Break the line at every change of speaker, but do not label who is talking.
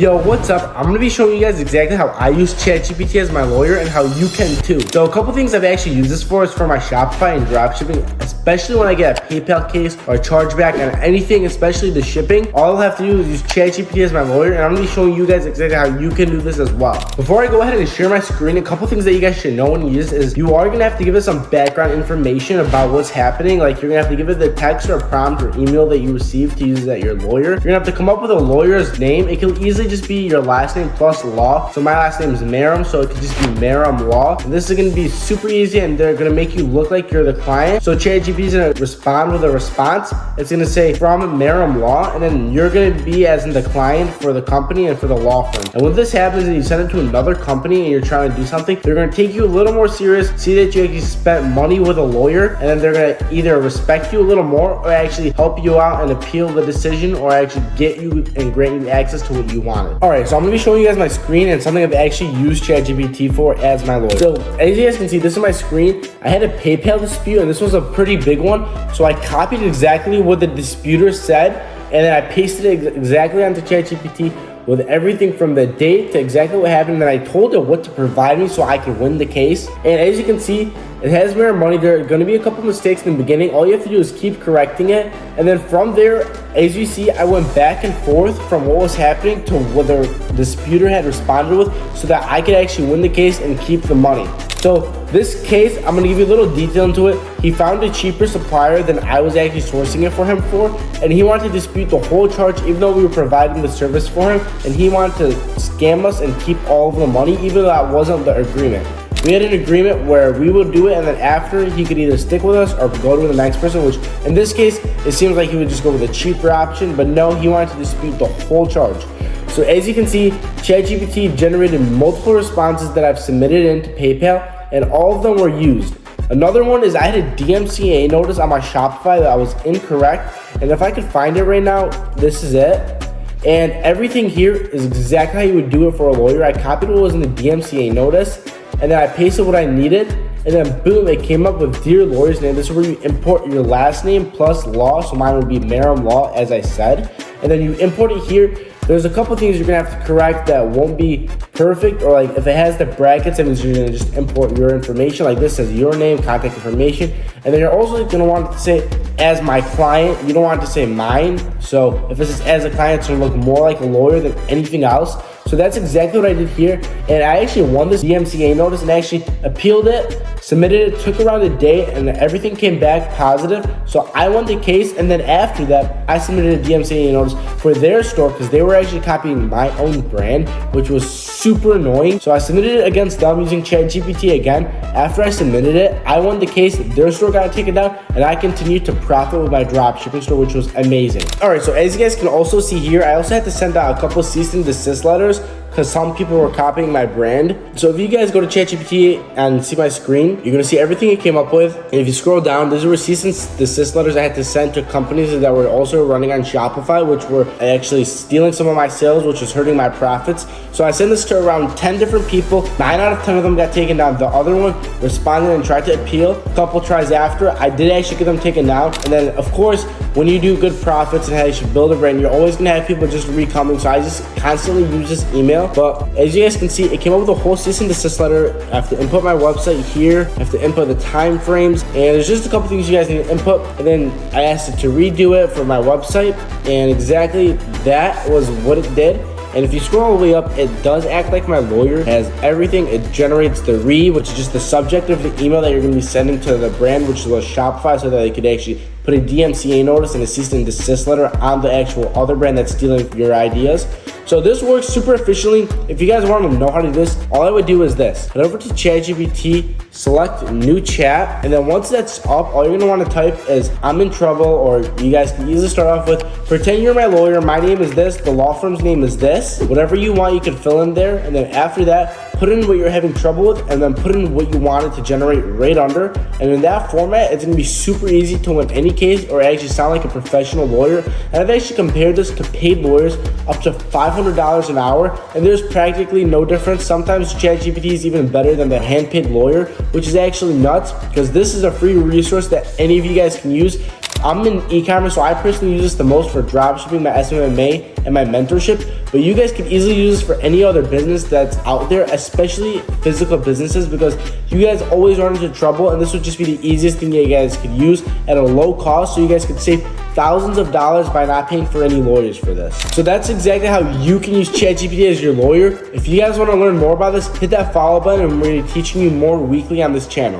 Yo, what's up? I'm going to be showing you guys exactly how I use ChatGPT as my lawyer and how you can too. So a couple things I've actually used this for is for my Shopify and dropshipping, especially when I get a PayPal case or a chargeback on anything, especially the shipping. All I'll have to do is use ChatGPT as my lawyer, and I'm going to be showing you guys exactly how you can do this as well. Before I go ahead and share my screen, a couple things that you guys should know when you use this is you are going to have to give it some background information about what's happening. Like you're going to have to give it the text or prompt or email that you received to use as your lawyer. You're going to have to come up with a lawyer's name. It can easily just be your last name plus law. So my last name is Maram, so it could just be Maram Law. And this is going to be super easy, and they're going to make you look like you're the client. So ChatGPT is going to respond with a response. It's going to say from Maram Law, and then you're going to be as in the client for the company and for the law firm. And when this happens and you send it to another company and you're trying to do something, they're going to take you a little more serious, see that you actually spent money with a lawyer, and then they're going to either respect you a little more or actually help you out and appeal the decision or actually get you and grant you access to what you wanted. All right, so I'm going to be showing you guys my screen and something I've actually used ChatGPT for as my lawyer. So as you guys can see, this is my screen. I had a PayPal dispute, and this was a pretty big one. So I copied exactly what the disputer said, and then I pasted it exactly onto ChatGPT with everything from the date to exactly what happened. And then I told it what to provide me so I could win the case. And as you can see, it has Mirror Money. There are going to be a couple mistakes in the beginning. All you have to do is keep correcting it. And then from there, as you see, I went back and forth from what was happening to what the disputer had responded with so that I could actually win the case and keep the money. So this case, I'm going to give you a little detail into it. He found a cheaper supplier than I was actually sourcing it for him for, and he wanted to dispute the whole charge even though we were providing the service for him, and he wanted to scam us and keep all of the money even though that wasn't the agreement. We had an agreement where we would do it, and then after he could either stick with us or go to the next person, which in this case, it seems like he would just go with a cheaper option, but no, he wanted to dispute the whole charge. So as you can see, ChatGPT generated multiple responses that I've submitted into PayPal, and all of them were used. Another one is I had a DMCA notice on my Shopify that was incorrect, and if I could find it right now, this is it. And everything here is exactly how you would do it for a lawyer. I copied what was in the DMCA notice, and then I pasted what I needed, and then boom, it came up with Dear Lawyer's Name. This is where you import your last name plus law, so mine would be Maram Law, as I said. And then you import it here. There's a couple things you're gonna have to correct that won't be perfect, or like if it has the brackets, that means you're gonna just import your information. Like this says your name, contact information, and then you're also gonna want to say as my client. You don't want to say mine. So if it says as a client, it's gonna look more like a lawyer than anything else. So that's exactly what I did here, and I actually won this DMCA notice and actually appealed it, submitted it, took around a day, and everything came back positive. So I won the case, and then after that, I submitted a DMCA notice for their store because they were actually copying my own brand, which was super annoying. So I submitted it against them using ChatGPT again. After I submitted it, I won the case, their store got taken down, and I continued to profit with my dropshipping store, which was amazing. All right, so as you guys can also see here, I also had to send out a couple cease and desist letters because some people were copying my brand. So if you guys go to ChatGPT and see my screen, you're gonna see everything it came up with. And if you scroll down, these were cease and desist letters I had to send to companies that were also running on Shopify, which were actually stealing some of my sales, which was hurting my profits. So I sent this to around 10 different people. 9 out of 10 of them got taken down. The other one responded and tried to appeal. A couple tries after, I did actually get them taken down. And then of course, when you do good profits and how you should build a brand, you're always gonna have people just re-coming. So I just constantly use this email. But as you guys can see, it came up with a whole cease and desist letter. I have to input my website here. I have to input the time frames, and there's just a couple things you guys need to input. And then I asked it to redo it for my website, and exactly that was what it did. And if you scroll all the way up, it does act like my lawyer. It has everything. It generates the which is just the subject of the email that you're going to be sending to the brand, which was Shopify, so that they could actually put a DMCA notice and a cease and desist letter on the actual other brand that's stealing your ideas. So this works super efficiently. If you guys want to know how to do this, all I would do is this. Head over to ChatGPT, select new chat, and then once that's up, all you're going to want to type is I'm in trouble, or you guys can easily start off with pretend you're my lawyer, my name is this, the law firm's name is this. Whatever you want, you can fill in there, and then after that, put in what you're having trouble with, and then put in what you wanted to generate right under. And in that format, it's going to be super easy to win any case or actually sound like a professional lawyer. And I've actually compared this to paid lawyers up to $500 an hour, and there's practically no difference. Sometimes ChatGPT is even better than the hand-paid lawyer, which is actually nuts because this is a free resource that any of you guys can use. I'm in e-commerce, so I personally use this the most for dropshipping, my SMMA, and my mentorship. But you guys could easily use this for any other business that's out there, especially physical businesses, because you guys always run into trouble, and this would just be the easiest thing you guys could use at a low cost, so you guys could save thousands of dollars by not paying for any lawyers for this. So that's exactly how you can use ChatGPT as your lawyer. If you guys want to learn more about this, hit that follow button, and we're going to be teaching you more weekly on this channel.